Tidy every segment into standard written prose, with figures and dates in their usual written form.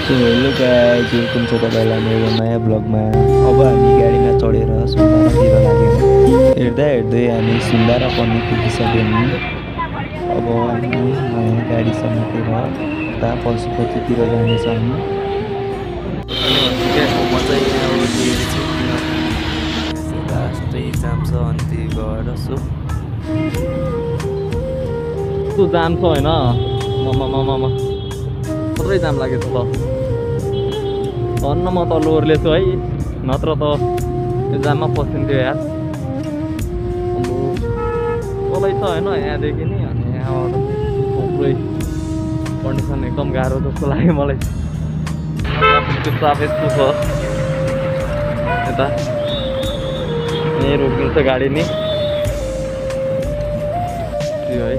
So hello guys, welcome छ तपाईँलाई मेरो नयाँ ब्लगमा। अब हामी गाडीमा चढेर सुन्दारातिर लाग्यौँ। हेर्दा हेर्दै हामी सुन्दारा पनि पुगिसक्यौँ। अब हामी नयाँ गाडी समातेर उता पशुपतितिर जानेछौँ। लास्टै जाम छ अनि त्यही भएर कस्तो जाम छ होइन, कत्रै जाम लागेको छ त। धन्न म त लोहोर्लेछु है, नत्र त यो जाममा पसिन्थ्यो यार। अब तलै छ होइन यहाँदेखि नि, अनि यहाँबाट थुप्रै कन्डिसन एकदम गाह्रो जस्तो लाग्यो मलाई। चुपचाप यस्तो छ यता, यहीँ रोकिन्छ गाडी नि है।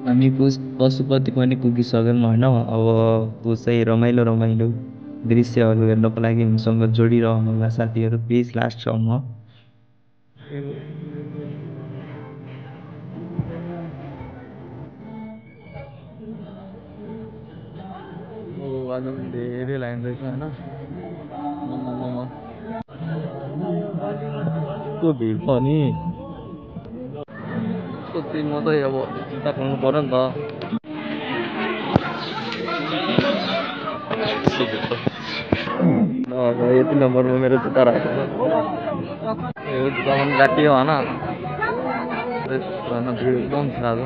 हामी पशुपति पनि पुगिसक्यौँ होइन। अब चाहिँ रमाइलो दृश्यहरू हेर्नको लागि हामीसँग जोडिरहनुहोला साथीहरू, प्लिज लास्टसम्म। आज पनि धेरै लाइन रहेछ होइन। कस्तो भिड छ नि, कति म चाहिँ अब चिन्ता गर्नु पर्यो नि त। यति नम्बरमा मेरो जुत्ता राखेको छ, यो जुत्ता पनि राखियो होइन। भिड एकदम छ आज।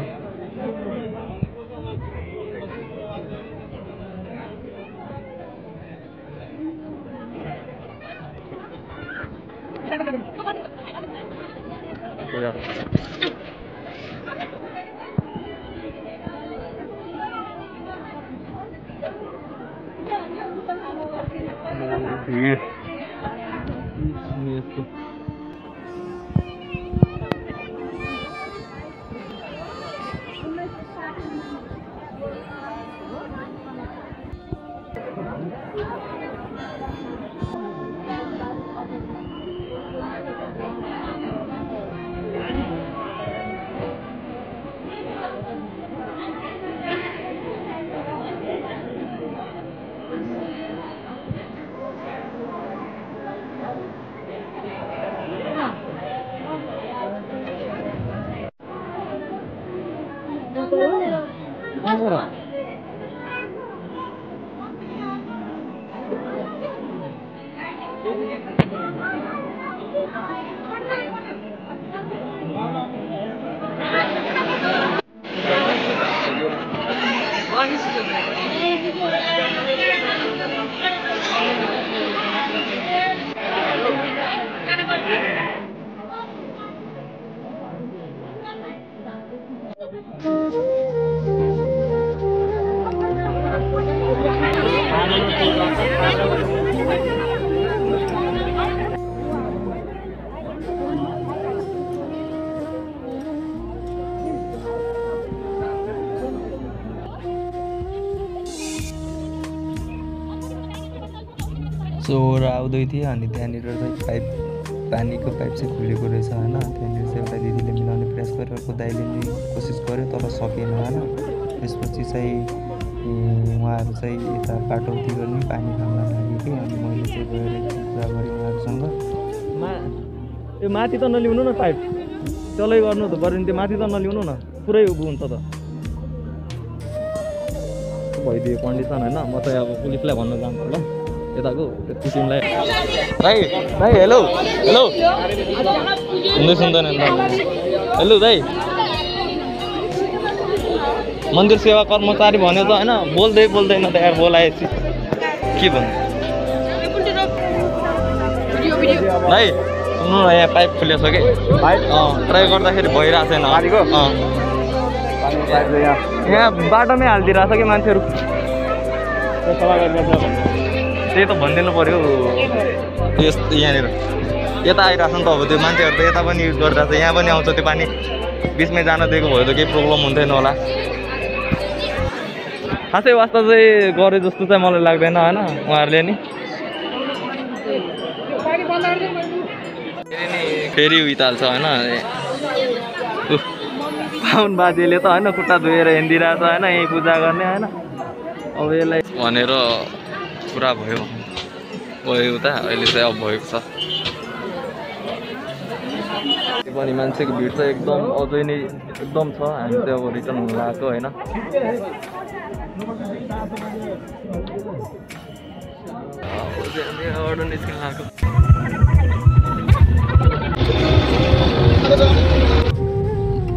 सोहोर आउँदै थियो अनि त्यहाँनिर चाहिँ पानीको पाइप चाहिँ खुलेको रहेछ होइन। त्यहाँनिर चाहिँ एउटा दिदीले मिलाउने प्रयास गरेर कुदाइले नि कोसिस गर्यो तर सकेन होइन। त्यसपछि चाहिँ उहाँहरू चाहिँ यता पाटौती गर्ने पानी खान लाग्यो कि, अनि मैले चाहिँ गएर कुरा गरेँ उहाँहरूसँग। यो माथि त नलिउनु न पाइप, त्यसलाई गर्नु त गऱ्यो नि, त्यो माथि त नलिउनु न, पुरै उभो हुन्छ त भइदियो कन्डिसन होइन। म चाहिँ अब पुलिसलाई भन्न जान्छु होला यताको टिमलाई। भाइ हेलो हेलो, सुन्दैन हेलो भाइ, मन्दिर सेवा कर्मचारी भन्यो त होइन, बोल्दैन त यार, बोलाएपछि के भन्नु भाइ। सुन्नु न, यहाँ पाइप खुलेछ कि ट्राई गर्दाखेरि भइरहेको छैन। यहाँ बाटोमै हालिदिइरहेछ कि मान्छेहरू, त्यही त भनिदिनु पऱ्यो। यहाँनिर यता आइरहेछ नि त, अब त्यो मान्छेहरू त यता पनि युज गरिरहेछ, यहाँ पनि आउँछ त्यो पानी, बिचमै जान दिएको भयो त केही प्रब्लम हुन्थेन होला। खासै वास्ता चाहिँ गरे जस्तो चाहिँ मलाई लाग्दैन होइन उहाँहरूले नि फेरि उताल्छ होइन पाहुन बाजेले त होइन खुट्टा धोएर हिँडिरहेछ होइन यहीँ पूजा गर्ने होइन अब यसलाई भनेर पुरा भयो उता अहिले चाहिँ अब भएको छ पनि मान्छेको भिड चाहिँ एकदम अझै नै एकदम छ हामी चाहिँ अब रिटर्न हुन लागेको होइन निस्किन लागेको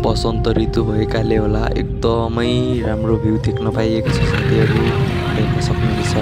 बसन्त ऋतु भएकाले होला एकदमै राम्रो भ्यू देख्न पाइएको छ साथीहरू देख्न सक्नुहुनेछ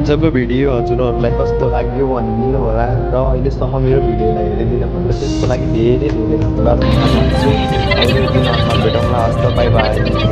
आजको भिडियो हजुरहरूलाई कस्तो लाग्यो भनिदिनु होला र अहिलेसम्म मेरो भिडियोलाई हेरिदिनु भयो त्यसको लागि धेरै धेरै धन्यवाद दिन चाहन्छु। अरू दिनहरूमा भेटौँला। हस्त बाई बाई।